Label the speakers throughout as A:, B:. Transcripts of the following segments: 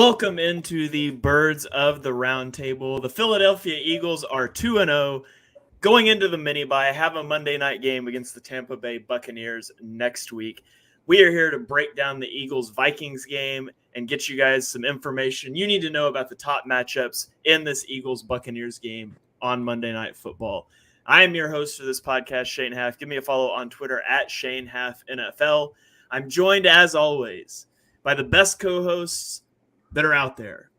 A: Welcome into the Birds of the Round Table. The Philadelphia Eagles are 2-0 going into the mini bye. Have a Monday night game against the Tampa Bay Buccaneers next week. We are here to break down the Eagles-Vikings game and get you guys some information you need to know about the top matchups in this Eagles-Buccaneers game on Monday Night Football. I am your host for this podcast, Shane Haff. Give me a follow on Twitter at ShaneHaffNFL. I'm joined, as always, by the best co-hosts that are out there.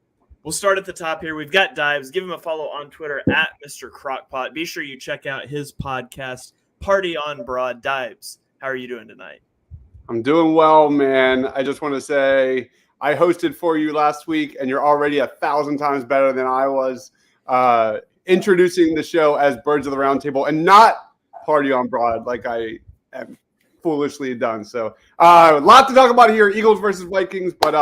A: We'll start at the top here. We've got Dives. Give him a follow on Twitter at Mr. Crockpot. Be sure you check out his podcast, Party on Broad. Dives, how are you doing tonight?
B: I'm doing well, man. I just want to say I hosted for you last week, and you're already 1,000 times better than I was. Introducing the show as Birds of the Round Table and not Party on Broad like I am foolishly done. So a lot to talk about here, Eagles versus Vikings, but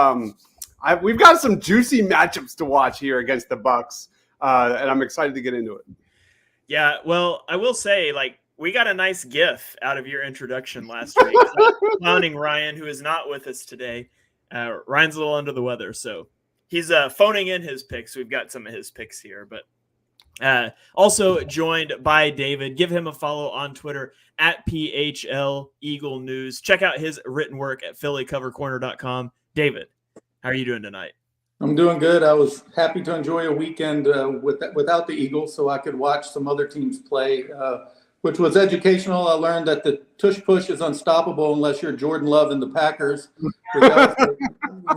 B: we've got some juicy matchups to watch here against the Bucs, and I'm excited to get into it.
A: Yeah, well, I will say, we got a nice gif out of your introduction last week. Clowning Ryan, who is not with us today. Ryan's a little under the weather, so he's phoning in his picks. We've got some of his picks here, but also joined by David. Give him a follow on Twitter at PHL Eagle News. Check out his written work at PhillyCoverCorner.com. David, how are you doing tonight?
C: I'm doing good. I was happy to enjoy a weekend without the Eagles so I could watch some other teams play, which was educational. I learned that the tush push is unstoppable unless you're Jordan Love and the Packers. That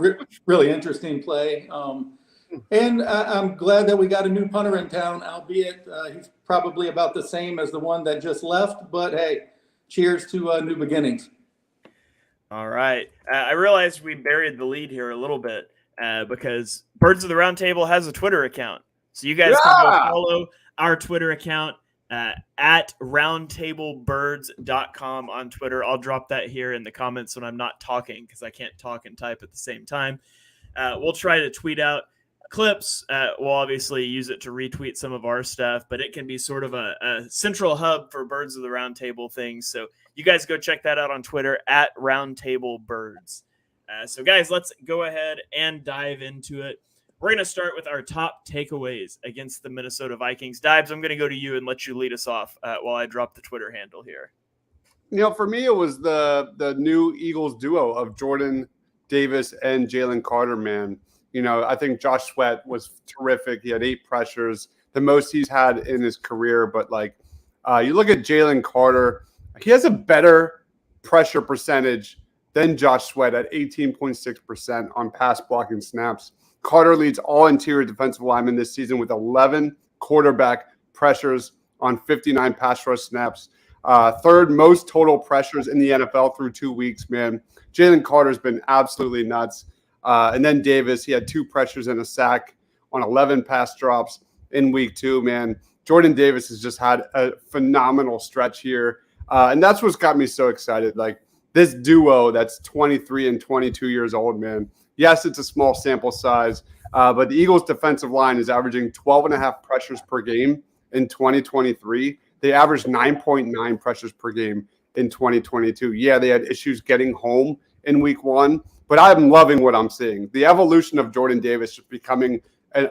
C: was a really interesting play. And I'm glad that we got a new punter in town, albeit he's probably about the same as the one that just left. But, hey, cheers to new beginnings.
A: All right. I realized we buried the lead here a little bit because Birds of the Round Table has a Twitter account. So you guys can go follow our Twitter account at roundtablebirds.com on Twitter. I'll drop that here in the comments when I'm not talking because I can't talk and type at the same time. We'll try to tweet out clips. We'll obviously use it to retweet some of our stuff, but it can be sort of a central hub for Birds of the Round Table things. So you guys go check that out on Twitter at roundtablebirds. So guys, let's go ahead and dive into it. We're going to start with our top takeaways against the Minnesota Vikings. Dives, I'm going to go to you and let you lead us off while I drop the Twitter handle here.
B: For me, it was the new Eagles duo of Jordan Davis and Jalen Carter, man. I think Josh Sweat was terrific. He had 8 pressures, the most he's had in his career. But, you look at Jalen Carter, he has a better pressure percentage than Josh Sweat at 18.6% on pass blocking snaps. Carter leads all interior defensive linemen this season with 11 quarterback pressures on 59 pass rush snaps. Third most total pressures in the NFL through 2 weeks, man. Jalen Carter's been absolutely nuts. And then Davis, he had 2 pressures and a sack on 11 pass drops in week 2, man. Jordan Davis has just had a phenomenal stretch here. And that's what's got me so excited. This duo that's 23 and 22 years old, man. Yes, it's a small sample size, but the Eagles defensive line is averaging 12.5 pressures per game in 2023. They averaged 9.9 pressures per game in 2022. Yeah, they had issues getting home in week 1. But I'm loving what I'm seeing. The evolution of Jordan Davis just becoming an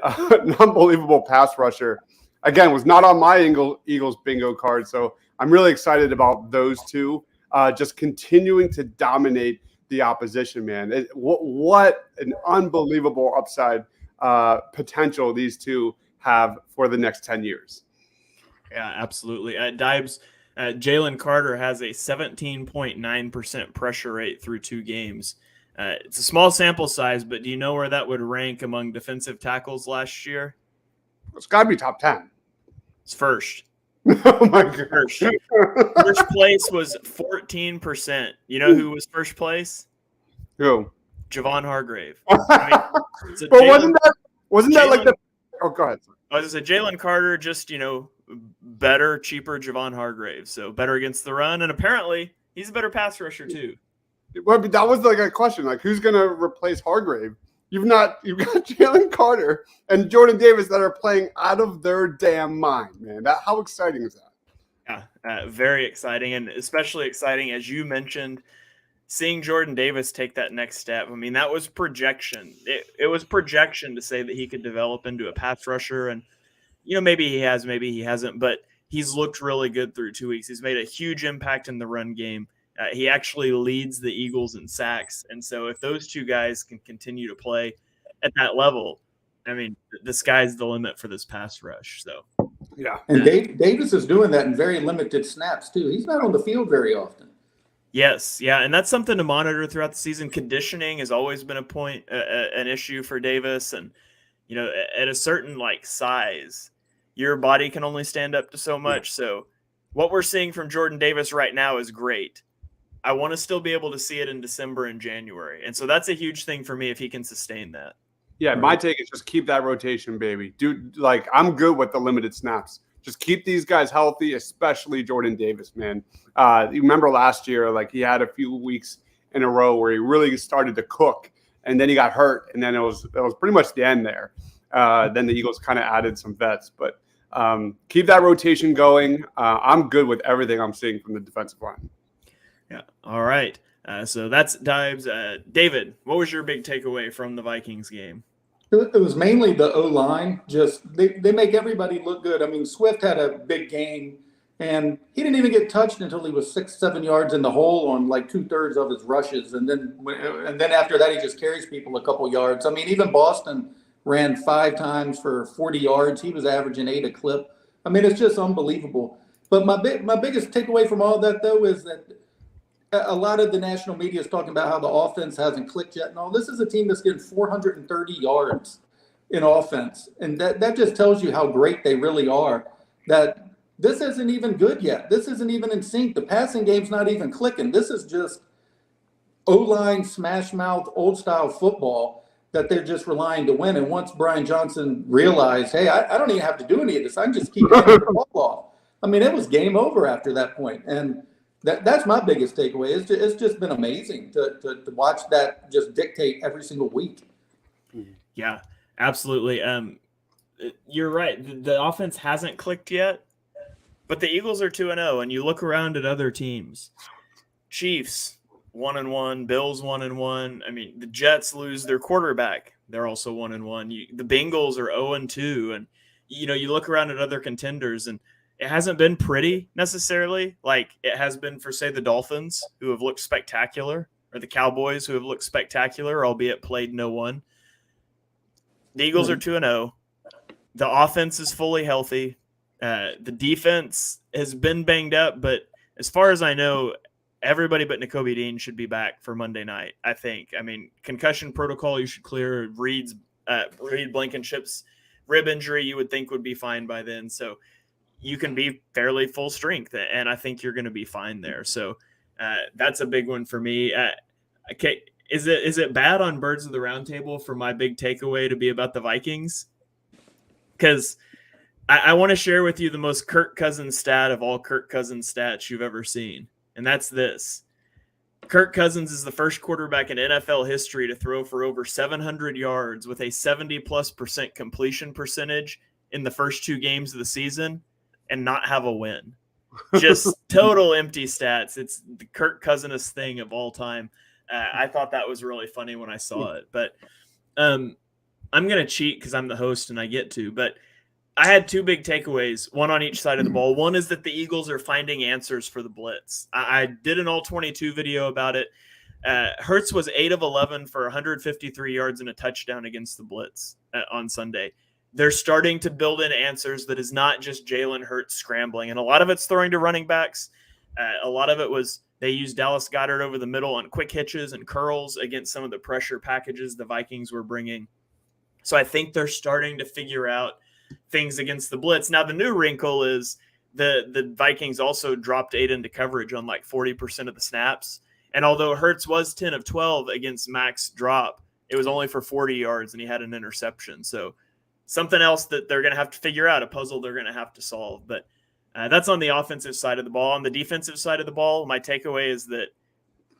B: unbelievable pass rusher, again, was not on my Eagles bingo card. So I'm really excited about those two just continuing to dominate the opposition, man. What an unbelievable upside potential these two have for the next 10 years.
A: Yeah, absolutely. Dibes, Jalen Carter has a 17.9% pressure rate through 2 games. It's a small sample size, but do you know where that would rank among defensive tackles last year?
B: It's got to be top 10.
A: It's first.
B: Oh, my gosh.
A: First place was 14%. You know who was first place?
B: Who?
A: Javon Hargrave.
B: But wasn't that like the – oh, go ahead.
A: I was going to say Jalen Carter just, better, cheaper Javon Hargrave. So better against the run, and apparently he's a better pass rusher too.
B: Well, but that was a question, who's going to replace Hargrave? You've got Jalen Carter and Jordan Davis that are playing out of their damn mind, man. How exciting is that?
A: Yeah, very exciting, and especially exciting, as you mentioned, seeing Jordan Davis take that next step, I mean, that was projection. It was projection to say that he could develop into a pass rusher. And, maybe he has, maybe he hasn't, but he's looked really good through 2 weeks. He's made a huge impact in the run game. He actually leads the Eagles in sacks. And so if those two guys can continue to play at that level, I mean, the sky's the limit for this pass rush. So,
B: yeah.
C: And Davis is doing that in very limited snaps, too. He's not on the field very often.
A: Yes, yeah, and that's something to monitor throughout the season. Conditioning has always been an issue for Davis, and at a certain size, your body can only stand up to so much. So, what we're seeing from Jordan Davis right now is great. I want to still be able to see it in December and January, and so that's a huge thing for me if he can sustain that.
B: Yeah, my take is just keep that rotation, baby. Dude, I'm good with the limited snaps. Just keep these guys healthy, especially Jordan Davis, man. You remember last year, he had a few weeks in a row where he really started to cook, and then he got hurt, and then it was pretty much the end there. Then the Eagles kind of added some vets, but keep that rotation going. I'm good with everything I'm seeing from the defensive line.
A: Yeah. All right. So that's Dives. David, what was your big takeaway from the Vikings game?
C: It was mainly the O-line. Just they make everybody look good. I mean, Swift had a big game, and he didn't even get touched until he was 6-7 yards in the hole on 2/3 of his rushes, and then after that he just carries people a couple yards. I mean, even Boston ran 5 times for 40 yards. He was averaging 8 a clip. I mean, it's just unbelievable. But my biggest takeaway from all that, though, is that a lot of the national media is talking about how the offense hasn't clicked yet. No, this is a team that's getting 430 yards in offense. And that just tells you how great they really are, that this isn't even good yet. This isn't even in sync. The passing game's not even clicking. This is just O-line, smash mouth, old style football that they're just relying to win. And once Brian Johnson realized, hey, I don't even have to do any of this. I can just keep handing the ball off. I mean, it was game over after that point. And that's my biggest takeaway. It's just been amazing to watch that just dictate every single week.
A: Yeah, absolutely. You're right. The offense hasn't clicked yet, but the Eagles are 2-0, and you look around at other teams. Chiefs 1-1, Bills 1-1. I mean, the Jets lose their quarterback. They're also 1-1. The Bengals are 0-2, and you look around at other contenders, and it hasn't been pretty necessarily like it has been for, say, the Dolphins, who have looked spectacular, or the Cowboys, who have looked spectacular, albeit played no one. The Eagles are 2-0. The offense is fully healthy. The defense has been banged up, but as far as I know, everybody but Nakobe Dean should be back for Monday night, I think. I mean, concussion protocol, you should clear. Reed Blankenship's rib injury, you would think would be fine by then. So you can be fairly full strength, and I think you're going to be fine there. So that's a big one for me. Okay, is it bad on Birds of the Roundtable for my big takeaway to be about the Vikings? Because I want to share with you the most Kirk Cousins stat of all Kirk Cousins stats you've ever seen, and that's this. Kirk Cousins is the first quarterback in NFL history to throw for over 700 yards with a 70+% completion percentage in the first 2 games of the season and not have a win. Just total empty stats. It's the Kirk Cousins thing of all time. I thought that was really funny when I saw it. But I'm going to cheat because I'm the host and I get to. But I had 2 big takeaways, one on each side of the ball. One is that the Eagles are finding answers for the blitz. I did an all-22 video about it. Hurts was 8 of 11 for 153 yards and a touchdown against the blitz on Sunday. They're starting to build in answers that is not just Jalen Hurts scrambling. And a lot of it's throwing to running backs. A lot of it was they used Dallas Goedert over the middle on quick hitches and curls against some of the pressure packages the Vikings were bringing. So I think they're starting to figure out things against the blitz. Now, the new wrinkle is the Vikings also dropped 8 into coverage on 40% of the snaps. And although Hurts was 10 of 12 against Max drop, it was only for 40 yards and he had an interception. So something else that they're going to have to figure out, a puzzle they're going to have to solve. But that's on the offensive side of the ball. On the defensive side of the ball, my takeaway is that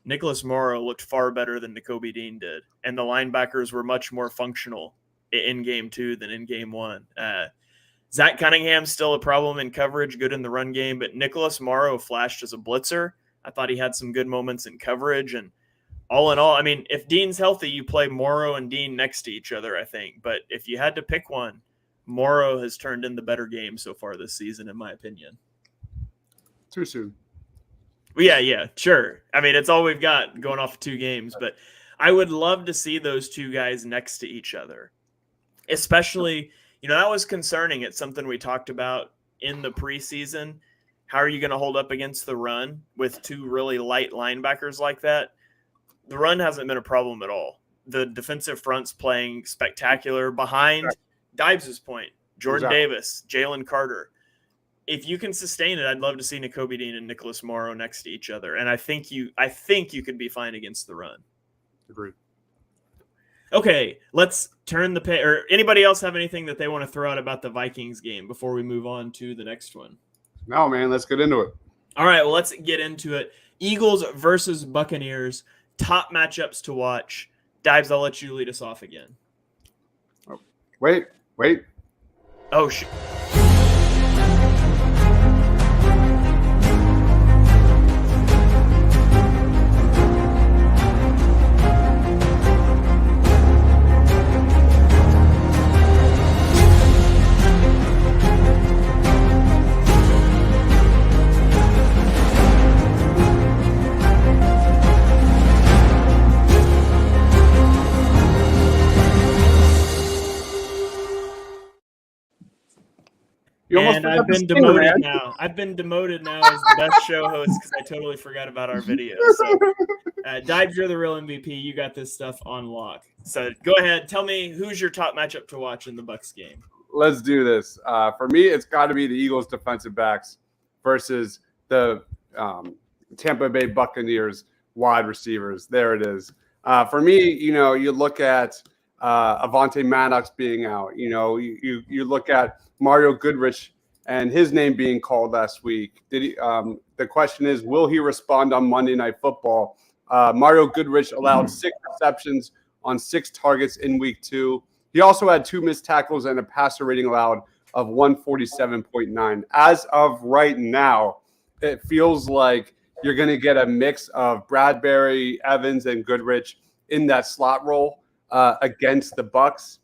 A: Nicholas Morrow looked far better than Nakobe Dean did. And the linebackers were much more functional in game 2 than in game 1. Zach Cunningham's still a problem in coverage, good in the run game, but Nicholas Morrow flashed as a blitzer. I thought he had some good moments in coverage. And all in all, I mean, if Dean's healthy, you play Morrow and Dean next to each other, I think. But if you had to pick one, Morrow has turned in the better game so far this season, in my opinion.
B: Too soon.
A: Yeah, sure. I mean, it's all we've got going off of 2 games, but I would love to see those 2 guys next to each other. Especially, that was concerning. It's something we talked about in the preseason. How are you going to hold up against the run with 2 really light linebackers like that? The run hasn't been a problem at all. The defensive front's playing spectacular behind Dybes' point, Jordan Davis, Jalen Carter. If you can sustain it, I'd love to see Nakobe Dean and Nicholas Morrow next to each other. And I think you could be fine against the run.
B: Agreed.
A: Okay, let's turn the page. Or anybody else have anything that they want to throw out about the Vikings game before we move on to the next one?
B: No, man, let's get into it.
A: All right, well, let's get into it. Eagles versus Buccaneers, top matchups to watch. Dybes, I'll let you lead us off again.
B: Oh, wait.
A: Oh, shit. And I've been demoted now. I've been demoted now as the best show host because I totally forgot about our video. So, Dybes, you're the real MVP. You got this stuff on lock. So go ahead. Tell me, who's your top matchup to watch in the Bucs game?
B: Let's do this. For me, it's got to be the Eagles defensive backs versus the Tampa Bay Buccaneers wide receivers. There it is. For me, you look at Avonte Maddox being out. You look at Mario Goodrich and his name being called last week. Did he? The question is, will he respond on Monday Night Football? Mario Goodrich allowed 6 receptions on 6 targets in week 2. He also had 2 missed tackles and a passer rating allowed of 147.9. As of right now, it feels like you're going to get a mix of Bradbury, Evans, and Goodrich in that slot role against the Bucs.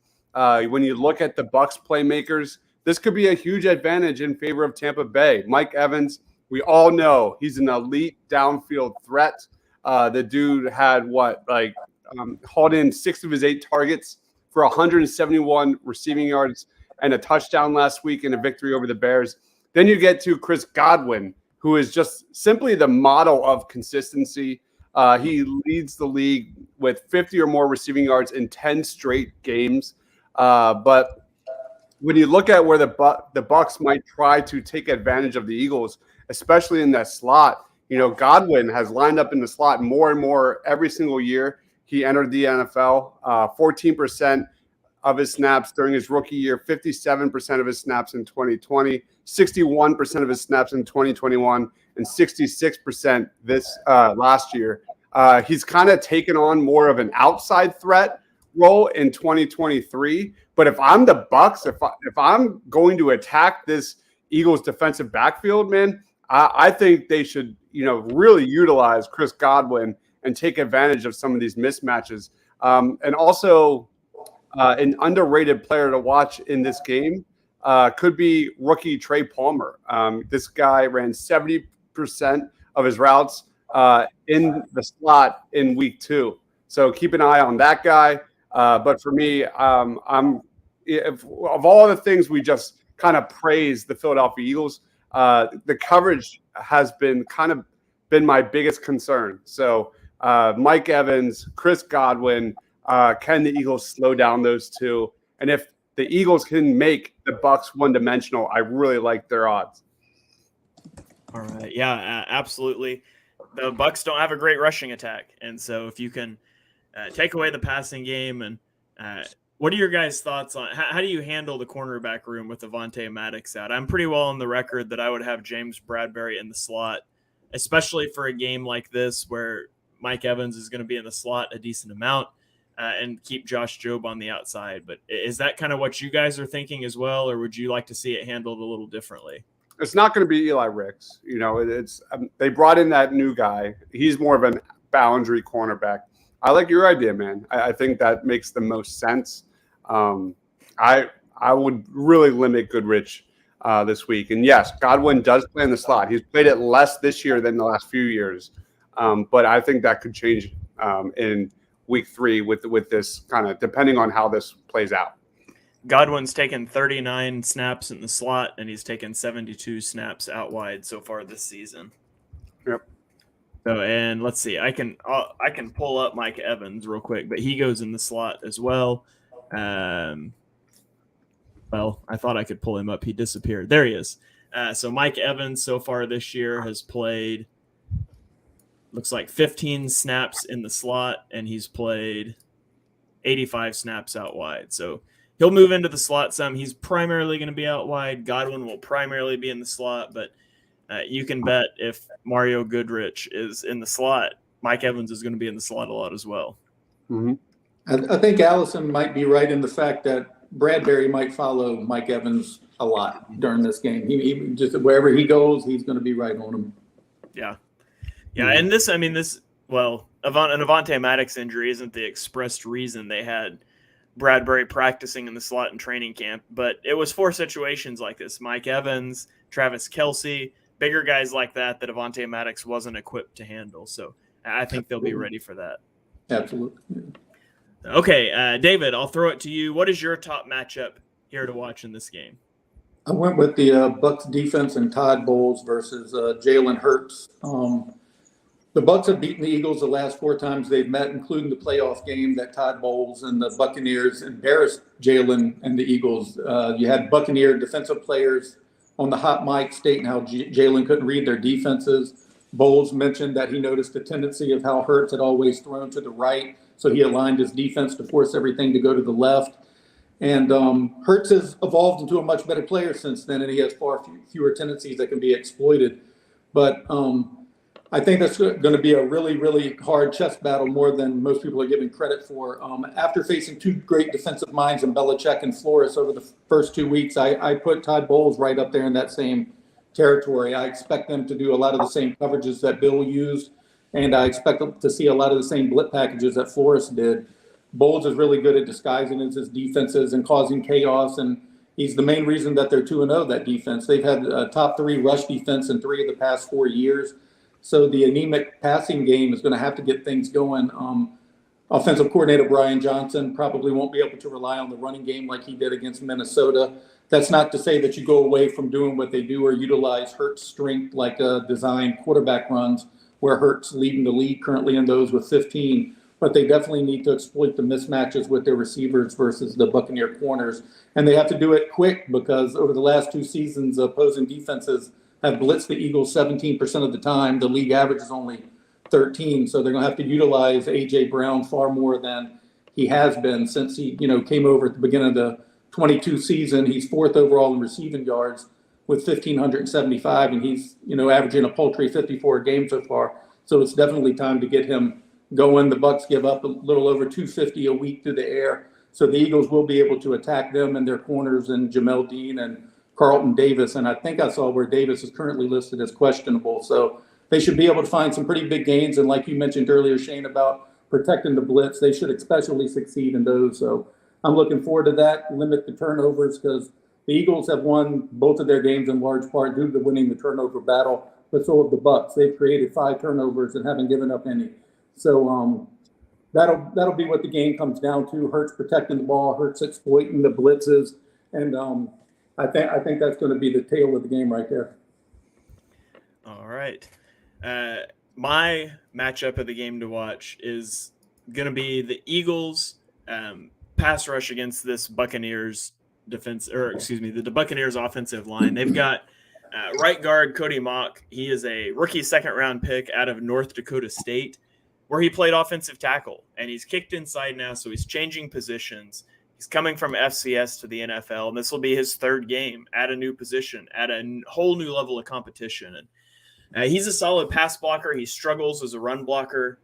B: When you look at the Bucs playmakers, this could be a huge advantage in favor of Tampa Bay. Mike Evans, we all know he's an elite downfield threat. The dude had hauled in 6 of his 8 targets for 171 receiving yards and a touchdown last week in a victory over the Bears. Then you get to Chris Godwin, who is just simply the model of consistency. He leads the league with 50 or more receiving yards in 10 straight games. But when you look at where the Bucs might try to take advantage of the Eagles, especially in that slot, Godwin has lined up in the slot more and more every single year he entered the NFL. 14% of his snaps during his rookie year, 57% of his snaps in 2020, 61% of his snaps in 2021, and 66% this last year. He's kind of taken on more of an outside threat role in 2023. But if I'm the Bucs, if I'm going to attack this Eagles defensive backfield, man, I think they should, really utilize Chris Godwin and take advantage of some of these mismatches. And also, an underrated player to watch in this game could be rookie Trey Palmer. This guy ran 70% of his routes in the slot in week 2. So keep an eye on that guy. But for me, of all the things we just kind of praised the Philadelphia Eagles, the coverage has been my biggest concern. So Mike Evans, Chris Godwin, can the Eagles slow down those 2? And if the Eagles can make the Bucs one-dimensional, I really like their odds.
A: All right. Yeah, absolutely. The Bucs don't have a great rushing attack. And so if you can take away the passing game, and what are your guys' thoughts on how do you handle the cornerback room with Avonte Maddox out? I'm pretty well on the record that I would have James Bradbury in the slot, especially for a game like this where Mike Evans is going to be in the slot a decent amount, and keep Josh Jobe on the outside. But is that kind of what you guys are thinking as well, or would you like to see it handled a little differently?
B: it's not going to be Eli Ricks. You know, it's they brought in that new guy. He's more of an boundary cornerback. I like your idea, man. I think that makes the most sense. I would really limit Goodrich this week. And yes, Godwin does play in the slot. He's played it less this year than the last few years. But I think that could change in week 3 with this kind of depending on how this plays out.
A: Godwin's taken 39 snaps in the slot, and he's taken 72 snaps out wide so far this season.
B: Yep.
A: So, and let's see, I can pull up Mike Evans real quick, but he goes in the slot as well. Well, I thought I could pull him up. He disappeared. There he is. So Mike Evans so far this year has played, looks like 15 snaps in the slot, and he's played 85 snaps out wide. So he'll move into the slot some. He's primarily going to be out wide. Godwin will primarily be in the slot, but you can bet if Mario Goodrich is in the slot, Mike Evans is going to be in the slot a lot as well.
B: Mm-hmm.
C: I think Allison might be right in the fact that Bradbury might follow Mike Evans a lot during this game. He just wherever he goes, he's going to be right on him.
A: Yeah. And an Avonte Maddox injury isn't the expressed reason they had Bradbury practicing in the slot in training camp, but it was for situations like this. Mike Evans, Travis Kelce, bigger guys like that Avonte Maddox wasn't equipped to handle. So I think they'll be ready for that.
C: Absolutely.
A: Okay, David, I'll throw it to you. What is your top matchup here to watch in this game?
C: I went with the Bucs defense and Todd Bowles versus Jalen Hurts. The Bucs have beaten the Eagles the last 4 times they've met, including the playoff game that Todd Bowles and the Buccaneers embarrassed Jalen and the Eagles. You had Buccaneer defensive players on the hot mic stating how Jalen couldn't read their defenses. Bowles mentioned that he noticed a tendency of how Hurts had always thrown to the right, so he aligned his defense to force everything to go to the left. And Hurts has evolved into a much better player since then, and he has far fewer tendencies that can be exploited. But I think that's going to be a really, really hard chess battle, more than most people are giving credit for. After facing 2 great defensive minds in Belichick and Flores over the first 2 weeks, I put Todd Bowles right up there in that same territory. I expect them to do a lot of the same coverages that Bill used, and I expect to see a lot of the same blitz packages that Flores did. Bowles is really good at disguising his defenses and causing chaos, and he's the main reason that they're 2-0, that defense. They've had a top 3 rush defense in 3 of the past 4 years. So the anemic passing game is going to have to get things going. Offensive coordinator Brian Johnson probably won't be able to rely on the running game like he did against Minnesota. That's not to say that you go away from doing what they do or utilize Hurts' strength like design quarterback runs, where Hurts leading the league currently in those with 15. But they definitely need to exploit the mismatches with their receivers versus the Buccaneer corners. And they have to do it quick because over the last 2 seasons, opposing defenses have blitzed the Eagles 17% of the time. The league average is only 13, so they're going to have to utilize A.J. Brown far more than he has been since he, came over at the beginning of the 22 season. He's 4th overall in receiving yards with 1,575, and he's, averaging a paltry 54 a game so far. So it's definitely time to get him going. The Bucs give up a little over 250 a week through the air, so the Eagles will be able to attack them and their corners and Jamel Dean and Carlton Davis, and I think I saw where Davis is currently listed as questionable. So they should be able to find some pretty big gains. And like you mentioned earlier, Shane, about protecting the blitz, they should especially succeed in those. So I'm looking forward to that. Limit the turnovers because the Eagles have won both of their games in large part due to winning the turnover battle, but so have the Bucs. They've created 5 turnovers and haven't given up any. So that'll be what the game comes down to. Hurts protecting the ball, Hurts exploiting the blitzes, and I think that's going to be the tail of the game right there.
A: All right. My matchup of the game to watch is going to be the Eagles pass rush against this Buccaneers defense, the Buccaneers offensive line. They've got right guard Cody Mock. He is a rookie 2nd-round pick out of North Dakota State, where he played offensive tackle, and he's kicked inside now, so he's changing positions. He's coming from FCS to the NFL, and this will be his 3rd game at a new position, at a whole new level of competition. And he's a solid pass blocker. He struggles as a run blocker.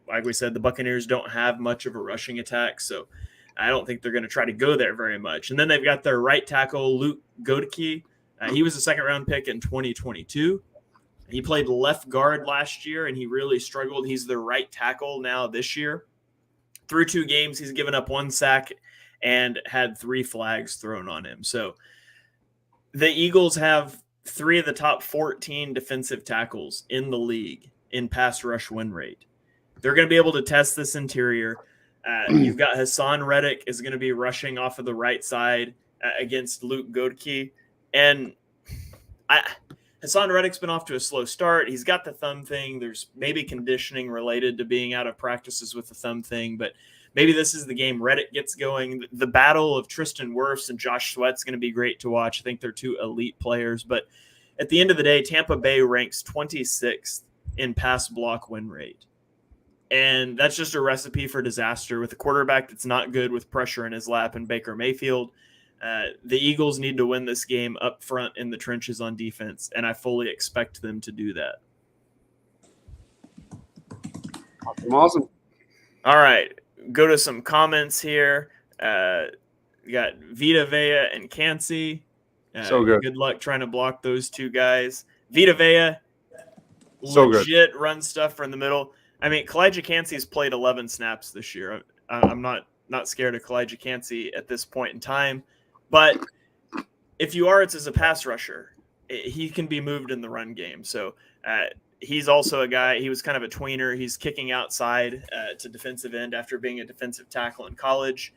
A: Like we said, the Buccaneers don't have much of a rushing attack, so I don't think they're going to try to go there very much. And then they've got their right tackle, Luke Godeke, He was a second-round pick in 2022. He played left guard last year, and he really struggled. He's the right tackle now this year. Through 2 games, he's given up 1 sack and had 3 flags thrown on him. So the Eagles have 3 of the top 14 defensive tackles in the league in pass rush win rate. They're going to be able to test this interior. You've got Hassan Reddick is going to be rushing off of the right side against Luke Godke. And Hassan Reddick's been off to a slow start. He's got the thumb thing. There's maybe conditioning related to being out of practices with the thumb thing, but maybe this is the game Reddick gets going. The battle of Tristan Wirfs and Josh Sweat's going to be great to watch. I think they're 2 elite players, but at the end of the day, Tampa Bay ranks 26th in pass block win rate. And that's just a recipe for disaster with a quarterback that's not good with pressure in his lap and Baker Mayfield. The Eagles need to win this game up front in the trenches on defense, and I fully expect them to do that.
B: Awesome.
A: All right, go to some comments here. You got Vita Vea and Cansey.
B: So good.
A: Good luck trying to block those 2 guys. Vita Vea,
B: so
A: legit good. Run stuff from the middle. I mean, Kalijah Cansey's played 11 snaps this year. I'm not scared of Kalijah Cansey at this point in time. But if you are, it's as a pass rusher. He can be moved in the run game. So he's also a guy, he was kind of a tweener. He's kicking outside to defensive end after being a defensive tackle in college.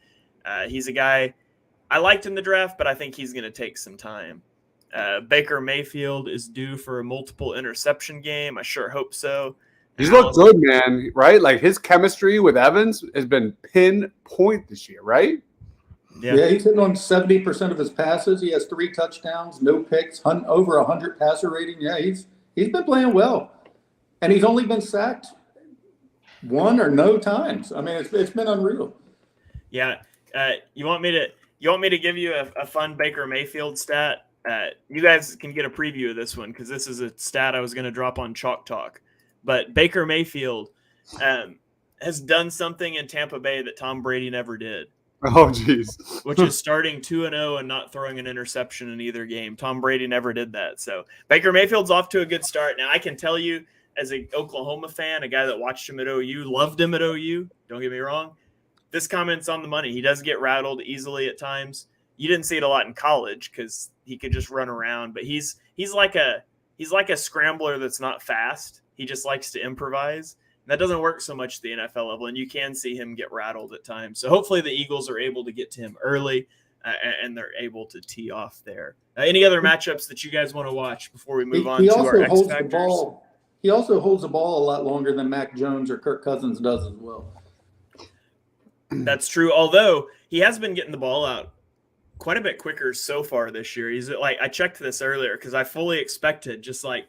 A: He's a guy, I liked in the draft, but I think he's going to take some time. Baker Mayfield is due for a multiple interception game. I sure hope so.
B: He's looked good, man, right? Like his chemistry with Evans has been pinpoint this year, right?
C: Yeah, he's hitting on 70% of his passes. He has 3 touchdowns, no picks, over 100 passer rating. Yeah, he's been playing well. And he's only been sacked 1 or no times. I mean, it's been unreal.
A: Yeah. You want me to give you a fun Baker Mayfield stat? You guys can get a preview of this one because this is a stat I was going to drop on Chalk Talk. But Baker Mayfield has done something in Tampa Bay that Tom Brady never did.
B: Oh, geez.
A: Which is starting 2-0 and not throwing an interception in either game. Tom Brady never did that. So Baker Mayfield's off to a good start. Now, I can tell you, as an Oklahoma fan, a guy that watched him at OU, loved him at OU, don't get me wrong, this comment's on the money. He does get rattled easily at times. You didn't see it a lot in college because he could just run around. But he's like a scrambler that's not fast. He just likes to improvise. And that doesn't work so much at the NFL level, and you can see him get rattled at times. So hopefully the Eagles are able to get to him early, and they're able to tee off there. Any other matchups that you guys want to watch before we move on to our X Factors?
C: He also holds the ball a lot longer than Mac Jones or Kirk Cousins does as well.
A: That's true, although he has been getting the ball out quite a bit quicker so far this year. He's like, I checked this earlier because I fully expected, just like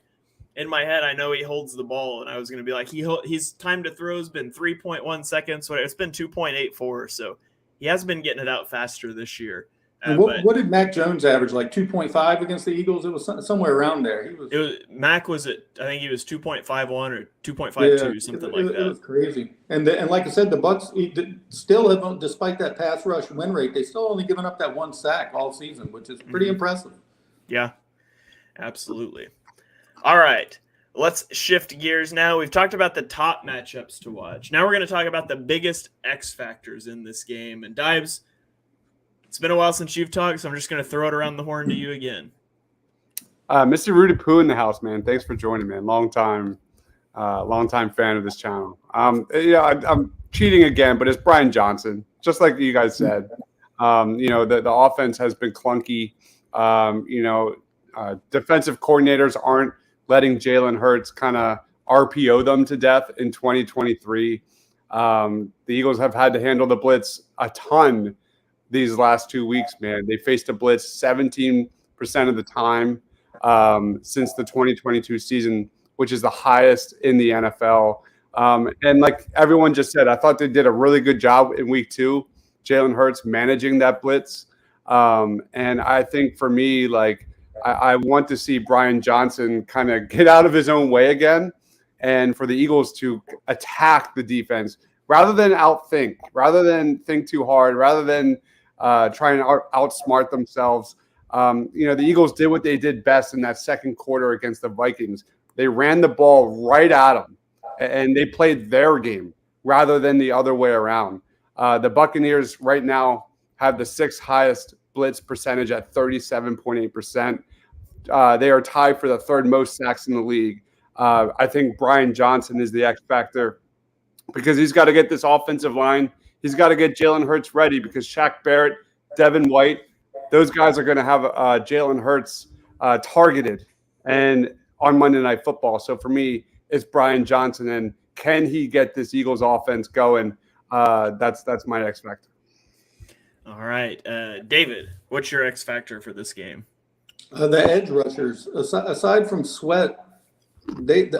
A: in my head, I know he holds the ball, and I was going to be like, he's time to throw has been 3.1 seconds. It's been 2.84, so he has been getting it out faster this year.
C: What did Mac Jones average? Like 2.5 against the Eagles? It was somewhere around there.
A: Mac was at, I think he was 2.51 or 2.52, something like that.
C: It was crazy. And like I said, the Bucs still have, despite that pass rush win rate, they still only given up that 1 sack all season, which is pretty impressive.
A: Yeah, absolutely. All right, let's shift gears now. We've talked about the top matchups to watch. Now we're going to talk about the biggest X factors in this game. And Dives, it's been a while since you've talked, so I'm just going to throw it around the horn to you again.
B: Mr. Rudy Poo in the house, man. Thanks for joining, man. Long time fan of this channel. I'm cheating again, but it's Brian Johnson, just like you guys said. The offense has been clunky. Defensive coordinators aren't letting Jalen Hurts kind of RPO them to death in 2023. The Eagles have had to handle the blitz a ton these last 2 weeks, man. They faced a blitz 17% of the time since the 2022 season, which is the highest in the NFL. And like everyone just said, I thought they did a really good job in week 2, Jalen Hurts managing that blitz. And I think for me, like, I want to see Brian Johnson kind of get out of his own way again, and for the Eagles to attack the defense rather than think too hard, rather than try and outsmart themselves. The Eagles did what they did best in that second quarter against the Vikings. They ran the ball right at them, and they played their game rather than the other way around. The Buccaneers right now have the sixth highest blitz percentage at 37.8%. They are tied for the third most sacks in the league. I think Brian Johnson is the X factor because he's got to get this offensive line. He's got to get Jalen Hurts ready because Shaq Barrett, Devin White, those guys are going to have Jalen Hurts targeted and on Monday Night Football. So for me, it's Brian Johnson, and can he get this Eagles offense going? That's my X factor.
A: All right, David, what's your X factor for this game?
C: The edge rushers, aside from Sweat,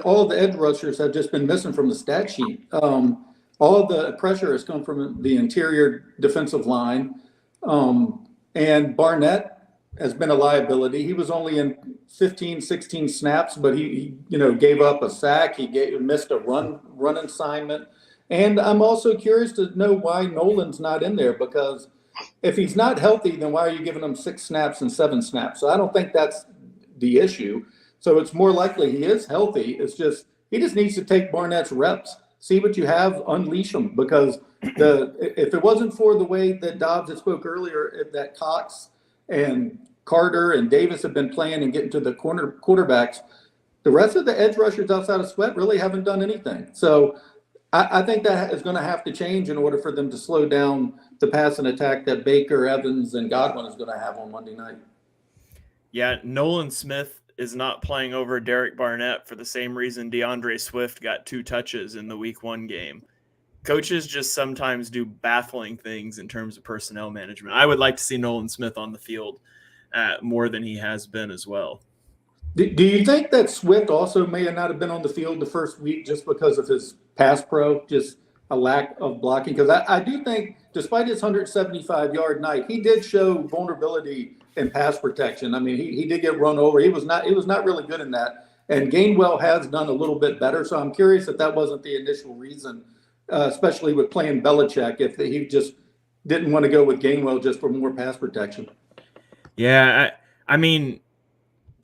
C: all the edge rushers have just been missing from the stat sheet. All the pressure has come from the interior defensive line. And Barnett has been a liability. He was only in 15, 16 snaps, but he gave up a sack. He missed a run assignment. And I'm also curious to know why Nolan's not in there, because if he's not healthy, then why are you giving him 6 snaps and 7 snaps? So I don't think that's the issue. So it's more likely he is healthy. It's just he just needs to take Barnett's reps, see what you have, unleash him. Because if it wasn't for the way that Dobbs had spoke earlier, that Cox and Carter and Davis have been playing and getting to the quarterbacks, the rest of the edge rushers outside of Sweat really haven't done anything. So I think that is going to have to change in order for them to slow down the passing attack that Baker, Evans, and Godwin is going to have on Monday night.
A: Yeah, Nolan Smith is not playing over Derek Barnett for the same reason DeAndre Swift got 2 touches in the Week 1 game. Coaches just sometimes do baffling things in terms of personnel management. I would like to see Nolan Smith on the field more than he has been as well.
C: Do you think that Swift also may not have been on the field the first week just because of his pass pro, just a lack of blocking? Because I do think, despite his 175-yard night, he did show vulnerability in pass protection. I mean, he did get run over. He was not really good in that. And Gainwell has done a little bit better. So I'm curious if that wasn't the initial reason, especially with playing Belichick, if he just didn't want to go with Gainwell just for more pass protection.
A: Yeah, I mean,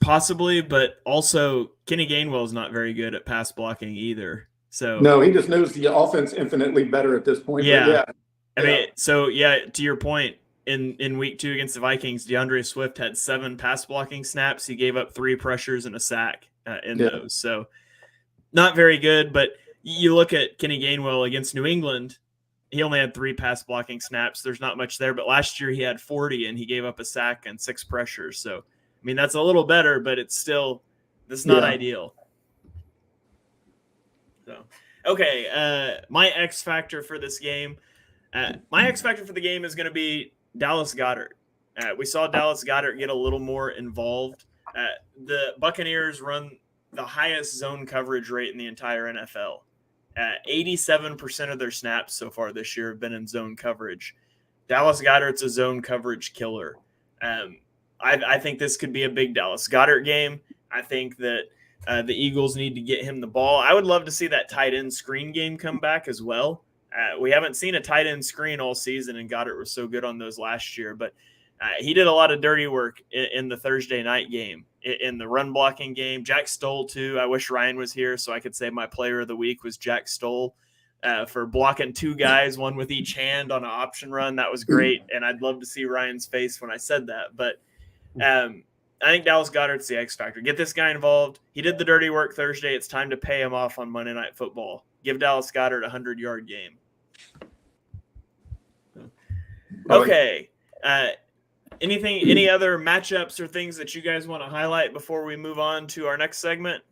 A: possibly, but also Kenny Gainwell is not very good at pass blocking either. So
C: no, he just knows the offense infinitely better at this point.
A: Yeah. I mean, so to your point, in Week 2 against the Vikings, DeAndre Swift had 7 pass blocking snaps. He gave up 3 pressures and a sack in those. So not very good, but you look at Kenny Gainwell against New England, he only had 3 pass blocking snaps. There's not much there, but last year he had 40 and he gave up a sack and 6 pressures. So, I mean, that's a little better, but it's not ideal. So, okay, my X factor for this game. My X factor for the game is going to be Dallas Goedert. We saw Dallas Goedert get a little more involved. The Buccaneers run the highest zone coverage rate in the entire NFL. 87% of their snaps so far this year have been in zone coverage. Dallas Goedert's a zone coverage killer. I think this could be a big Dallas Goedert game. I think that the Eagles need to get him the ball. I would love to see that tight end screen game come back as well. We haven't seen a tight end screen all season, and Goedert was so good on those last year. But he did a lot of dirty work in the Thursday night game, in the run blocking game. Jack Stoll, too. I wish Ryan was here so I could say my player of the week was Jack Stoll for blocking 2 guys, one with each hand on an option run. That was great, and I'd love to see Ryan's face when I said that. But I think Dallas Goedert's the X factor. Get this guy involved. He did the dirty work Thursday. It's time to pay him off on Monday Night Football. Give Dallas Goedert a 100-yard game. Okay. Any other matchups or things that you guys want to highlight before we move on to our next segment?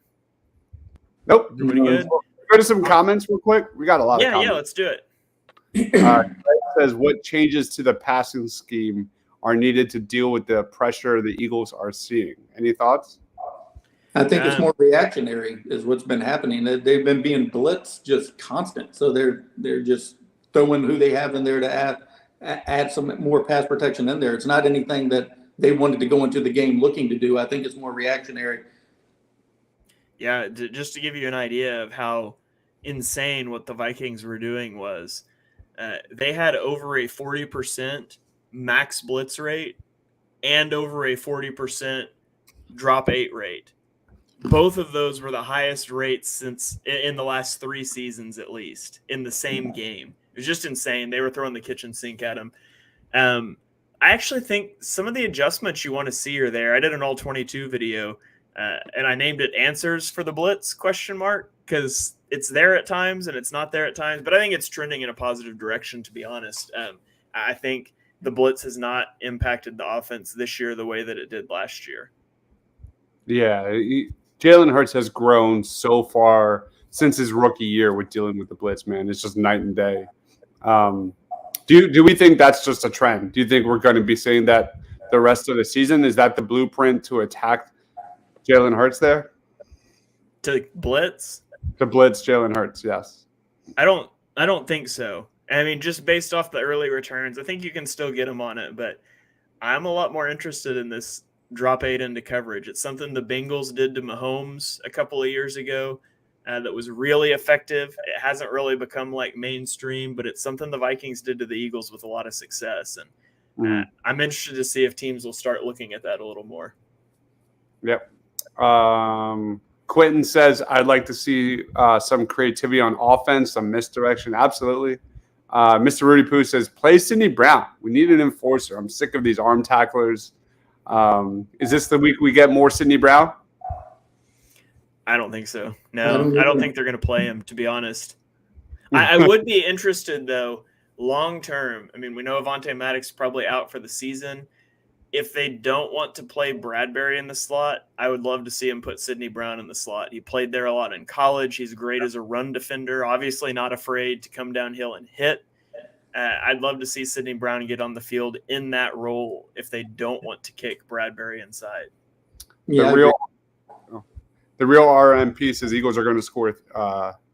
B: Nope.
A: Everybody good?
B: Go to some comments real quick. We got a lot of comments.
A: Yeah, let's do it.
B: It says, what changes to the passing scheme are needed to deal with the pressure the Eagles are seeing? Any thoughts?
C: I think it's more reactionary is what's been happening. They've been being blitzed just constant. So they're just throwing who they have in there to add some more pass protection in there. It's not anything that they wanted to go into the game looking to do. I think it's more reactionary.
A: Yeah, just to give you an idea of how insane what the Vikings were doing was they had over a 40% max blitz rate and over a 40% drop 8 rate. Both of those were the highest rates since in the last 3 seasons, at least, in the same game. It was just insane. They were throwing the kitchen sink at him. I actually think some of the adjustments you want to see are there. I did an all 22 video, and I named it "Answers for the Blitz?" because it's there at times and it's not there at times. But I think it's trending in a positive direction, to be honest. I think the blitz has not impacted the offense this year the way that it did last year.
B: Yeah, Jalen Hurts has grown so far since his rookie year with dealing with the blitz, man. It's just night and day. Do we think that's just a trend? Do you think we're going to be saying that the rest of the season? Is that the blueprint to attack Jalen Hurts there?
A: To blitz?
B: To blitz Jalen Hurts, yes.
A: I don't think so. I mean, just based off the early returns, I think you can still get him on it, but I'm a lot more interested in this drop 8 into coverage. It's something the Bengals did to Mahomes a couple of years ago that was really effective. It hasn't really become like mainstream, but it's something the Vikings did to the Eagles with a lot of success. And I'm interested to see if teams will start looking at that a little more.
B: Yep. Quentin says, I'd like to see some creativity on offense, some misdirection. Absolutely. Mr. Rudy Poo says, play Sidney Brown. We need an enforcer. I'm sick of these arm tacklers. Is this the week we get more Sidney Brown?
A: I don't think so. No, I don't think they're going to play him, to be honest. I would be interested, though, long term. I mean, we know Avonte Maddox is probably out for the season. If they don't want to play Bradbury in the slot, I would love to see him put Sidney Brown in the slot. He played there a lot in college. He's great as a run defender, obviously not afraid to come downhill and hit. I'd love to see Sidney Brown get on the field in that role if they don't want to kick Bradbury inside.
B: Yeah, the real RM piece is Eagles are going to score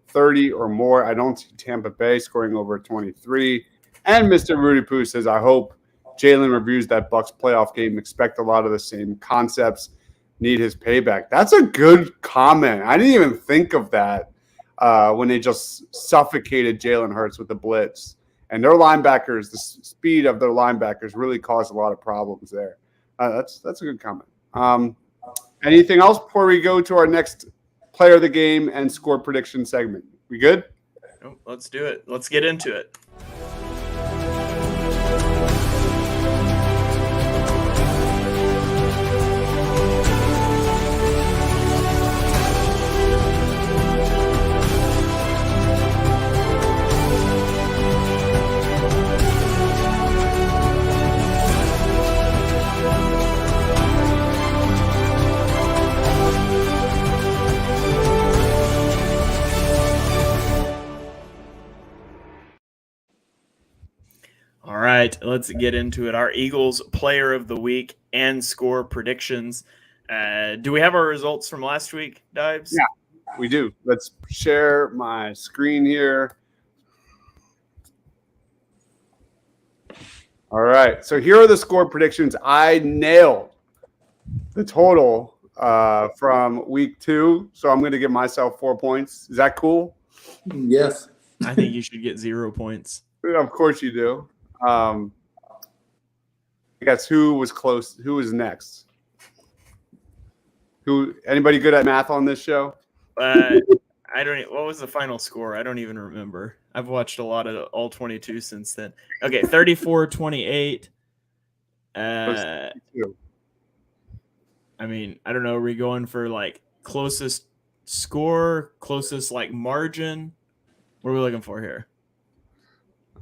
B: 30 or more. I don't see Tampa Bay scoring over 23. And Mr. Rudy Poo says, I hope Jalen reviews that Bucs playoff game. Expect a lot of the same concepts. Need his payback. That's a good comment. I didn't even think of that when they just suffocated Jalen Hurts with the blitz. And their linebackers, the speed of their linebackers really caused a lot of problems there. That's a good comment. Anything else before we go to our next player of the game and score prediction segment? We good?
A: Oh, let's do it. Let's get into it. All right, let's get into it. Our Eagles player of the week and score predictions. Do we have our results from last week, Dives?
B: Yeah, we do. Let's share my screen here. All right, so here are the score predictions. I nailed the total from week 2, so I'm going to give myself 4 points. Is that cool?
C: Yes.
A: I think you should get 0 points.
B: Of course you do. I guess who was close? Who was next? Anybody good at math on this show?
A: I don't. What was the final score? I don't even remember. I've watched a lot of all 22 since then. Okay, 34-28. I mean, I don't know. Are we going for like closest score, closest like margin? What are we looking for here?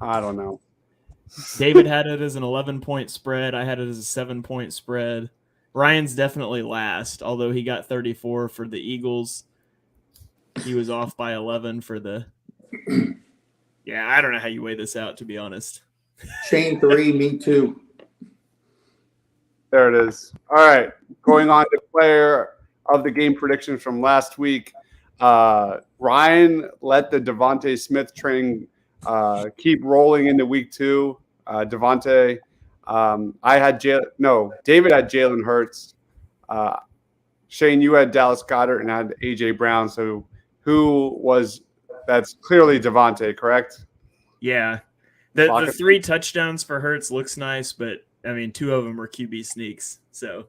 B: I don't know.
A: David had it as an 11-point spread. I had it as a 7-point spread. Ryan's definitely last, although he got 34 for the Eagles. He was off by 11 for the. Yeah, I don't know how you weigh this out, to be honest.
C: Shane 3, me 2.
B: There it is. All right, going on to player of the game predictions from last week. Ryan let the Devontae Smith train keep rolling into week 2. Devontae, David had Jalen Hurts. Shane, you had Dallas Goedert and had AJ Brown. So that's clearly Devontae, correct?
A: Yeah. The 3 touchdowns for Hurts looks nice, but I mean, two of them are QB sneaks. So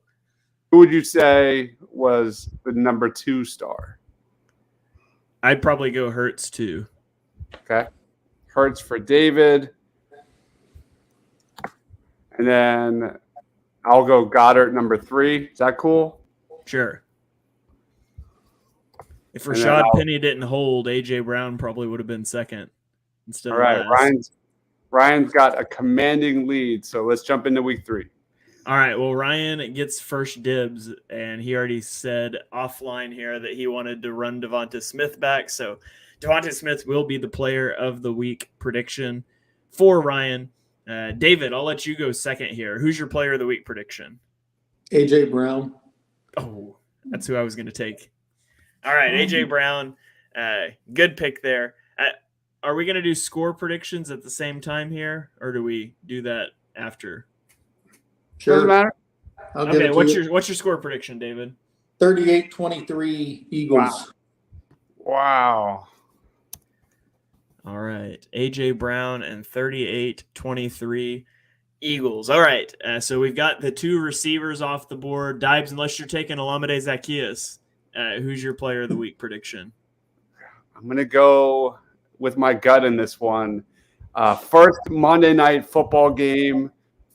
B: Who would you say was the number 2 star?
A: I'd probably go Hurts too.
B: Okay. Hurts for David. And then I'll go Goddard number 3. Is that cool?
A: Sure. If
B: And then
A: Rashad Penny didn't hold, A.J. Brown probably would have been second instead
B: All
A: of
B: right.
A: last.
B: Ryan's got a commanding lead. So let's jump into week 3.
A: All right. Well, Ryan gets first dibs, and he already said offline here that he wanted to run Devonta Smith back. So Devonta Smith will be the player of the week prediction for Ryan. David, I'll let you go second here. Who's your player of the week prediction?
C: A.J. Brown.
A: Oh, that's who I was going to take. All right, A.J. Brown. Good pick there. Are we going to do score predictions at the same time here, or do we do that after?
C: Sure.
B: Doesn't matter.
A: Okay, what's your score prediction, David?
C: 38-23 Eagles.
B: Wow.
A: All right, A.J. Brown and 38-23 Eagles. All right, so we've got the 2 receivers off the board. Dibes, unless you're taking Olamide Zaccheaus, who's your player of the week prediction?
B: I'm going to go with my gut in this one. First Monday night football game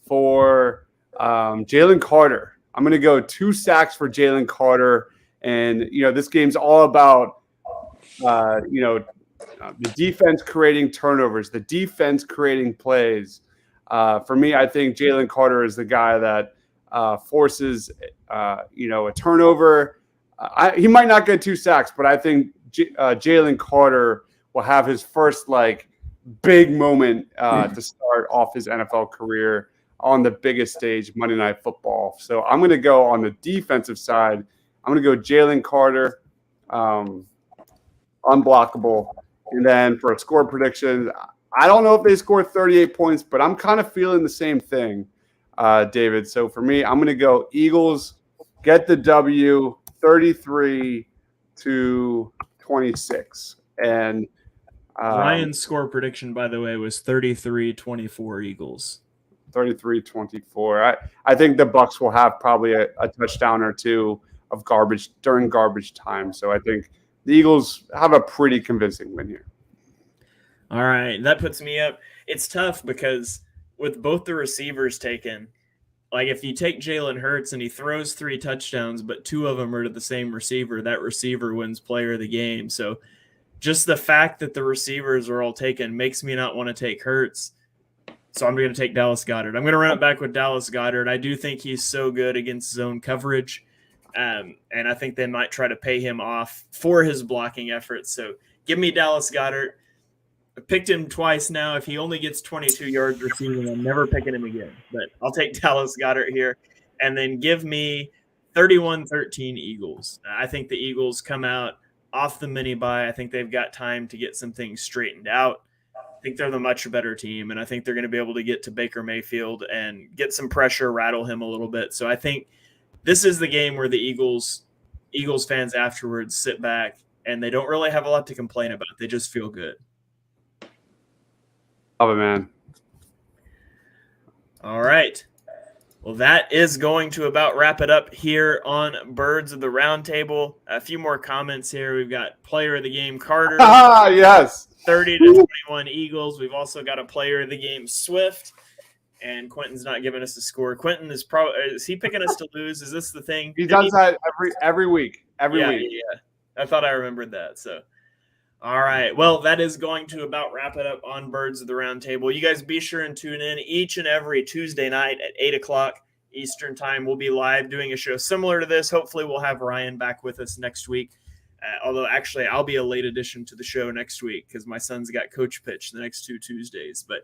B: for Jalen Carter. I'm going to go 2 sacks for Jalen Carter. And, this game's all about, the defense creating turnovers, the defense creating plays. For me, I think Jalen Carter is the guy that forces, a turnover. He might not get 2 sacks, but I think Jalen Carter will have his first big moment to start off his NFL career on the biggest stage, Monday Night Football. So I'm going to go on the defensive side. I'm going to go Jalen Carter, unblockable. And then for a score prediction, I don't know if they score 38 points, but I'm kind of feeling the same thing, David. So for me, I'm going to go Eagles, get the W, 33-26. And
A: Ryan's score prediction, by the way, was 33-24 Eagles.
B: 33-24. I think the Bucs will have probably a touchdown or 2 of garbage during garbage time. So I think the Eagles have a pretty convincing win here.
A: All right, that puts me up. It's tough because with both the receivers taken, if you take Jalen Hurts and he throws 3 touchdowns, but 2 of them are to the same receiver, that receiver wins player of the game. So just the fact that the receivers are all taken makes me not want to take Hurts. So I'm going to take Dallas Goedert. I'm going to run it back with Dallas Goedert. I do think he's so good against zone coverage. And I think they might try to pay him off for his blocking efforts. So give me Dallas Goedert. I picked him twice now. If he only gets 22 yards receiving, I'm never picking him again. But I'll take Dallas Goedert here. And then give me 31-13 Eagles. I think the Eagles come out off the mini bye. I think they've got time to get some things straightened out. I think they're the much better team, and I think they're going to be able to get to Baker Mayfield and get some pressure, rattle him a little bit. So I think this is the game where the Eagles fans afterwards sit back and they don't really have a lot to complain about. They just feel good.
B: Love it, man.
A: All right. Well, that is going to about wrap it up here on Birds of the Roundtable. A few more comments here. We've got player of the game, Carter.
B: Yes.
A: 30-21 Eagles. We've also got a player of the game, Swift. And Quentin's not giving us a score. Quentin is he picking us to lose? Is this the thing?
B: He does that every week. Every week.
A: Yeah. I thought I remembered that. So, all right. Well, that is going to about wrap it up on Birds of the Roundtable. You guys be sure and tune in each and every Tuesday night at 8 o'clock Eastern Time. We'll be live doing a show similar to this. Hopefully, we'll have Ryan back with us next week. Although, actually, I'll be a late addition to the show next week because my son's got coach pitch the next 2 Tuesdays. But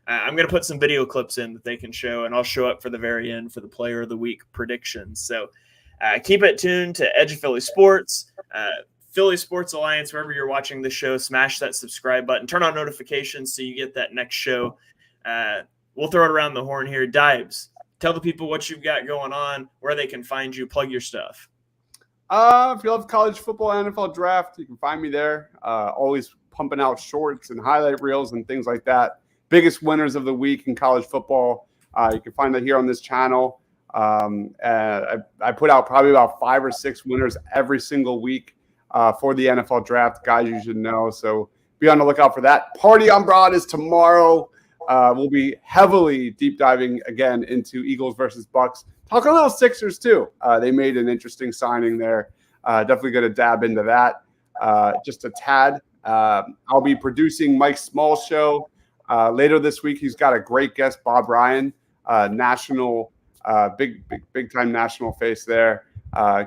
A: I'm going to put some video clips in that they can show, and I'll show up for the very end for the Player of the Week predictions. So keep it tuned to Edge of Philly Sports, Philly Sports Alliance, wherever you're watching the show. Smash that subscribe button. Turn on notifications so you get that next show. We'll throw it around the horn here. Dibes, tell the people what you've got going on, where they can find you. Plug your stuff.
B: If you love college football, NFL draft, you can find me there. Always pumping out shorts and highlight reels and things like that. Biggest winners of the week in college football You can find that here on this channel. I put out probably about 5 or 6 winners every single week for the NFL draft. Guys, you should know. So be on the lookout for that. Party on Broad is tomorrow. We'll be heavily deep diving again into Eagles versus Bucs. Talk a little Sixers too. They made an interesting signing there. Definitely going to dab into that just a tad. I'll be producing Mike Small's show later this week. He's got a great guest, Bob Ryan, national, big time national face there,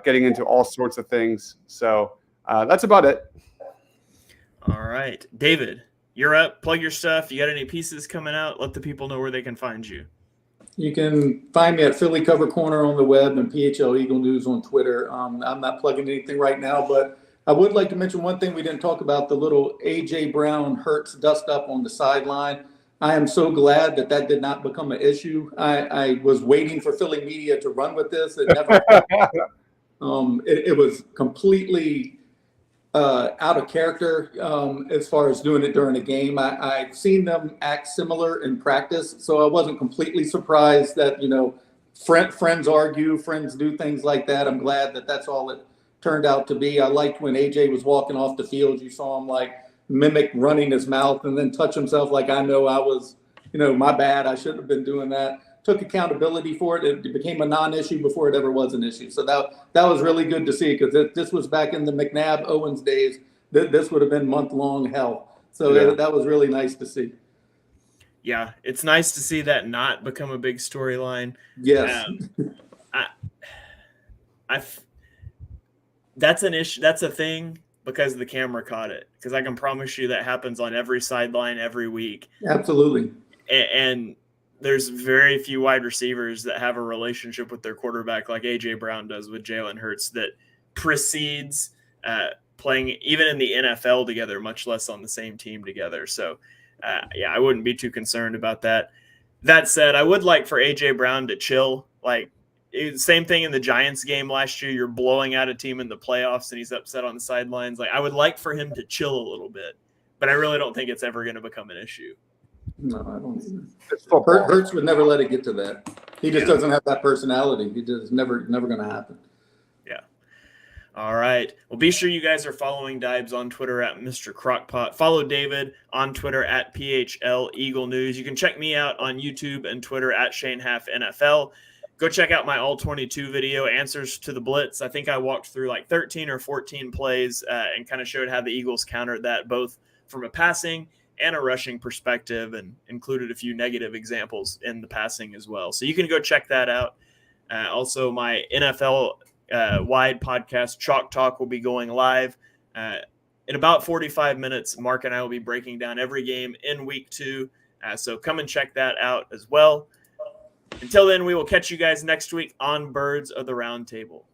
B: getting into all sorts of things. So that's about it.
A: All right, David, you're up. Plug your stuff. You got any pieces coming out? Let the people know where they can find you.
C: You can find me at Philly Cover Corner on the web and PHL Eagle News on Twitter. I'm not plugging anything right now, but I would like to mention one thing we didn't talk about, the little A.J. Brown Hurts dust up on the sideline. I am so glad that did not become an issue. I was waiting for Philly media to run with this. It never it was completely out of character as far as doing it during a game. I've seen them act similar in practice, so I wasn't completely surprised that, friends argue, friends do things like that. I'm glad that that's all it turned out to be. I liked when AJ was walking off the field, you saw him like mimic running his mouth and then touch himself like, I know I was, my bad. I shouldn't have been doing that. Took accountability for it. It became a non-issue before it ever was an issue. So that was really good to see, because this was back in the McNabb-Owens days. This would have been month-long hell. So that was really nice to see.
A: Yeah, it's nice to see that not become a big storyline.
C: Yes.
A: That's an issue. That's a thing because the camera caught it. Because I can promise you that happens on every sideline every week.
C: Absolutely.
A: And there's very few wide receivers that have a relationship with their quarterback like A.J. Brown does with Jalen Hurts that precedes playing even in the NFL together, much less on the same team together. So, I wouldn't be too concerned about that. That said, I would like for A.J. Brown to chill. Like, same thing in the Giants game last year. You're blowing out a team in the playoffs and he's upset on the sidelines. Like, I would like for him to chill a little bit, but I really don't think it's ever going to become an issue.
C: No, I don't either. Hurts would never let it get to that. He just doesn't have that personality. He just never going to happen.
A: Yeah. All right. Well, be sure you guys are following Dibes on Twitter at Mr. Crockpot. Follow David on Twitter at PHL Eagle News. You can check me out on YouTube and Twitter at Shane Half NFL. Go check out my All 22 video, Answers to the Blitz. I think I walked through like 13 or 14 plays and kind of showed how the Eagles countered that, both from a passing and a rushing perspective, and included a few negative examples in the passing as well. So you can go check that out. Also, my NFL wide podcast, Chalk Talk, will be going live in about 45 minutes. Mark and I will be breaking down every game in week 2. So come and check that out as well. Until then, we will catch you guys next week on Birds of the Round Table.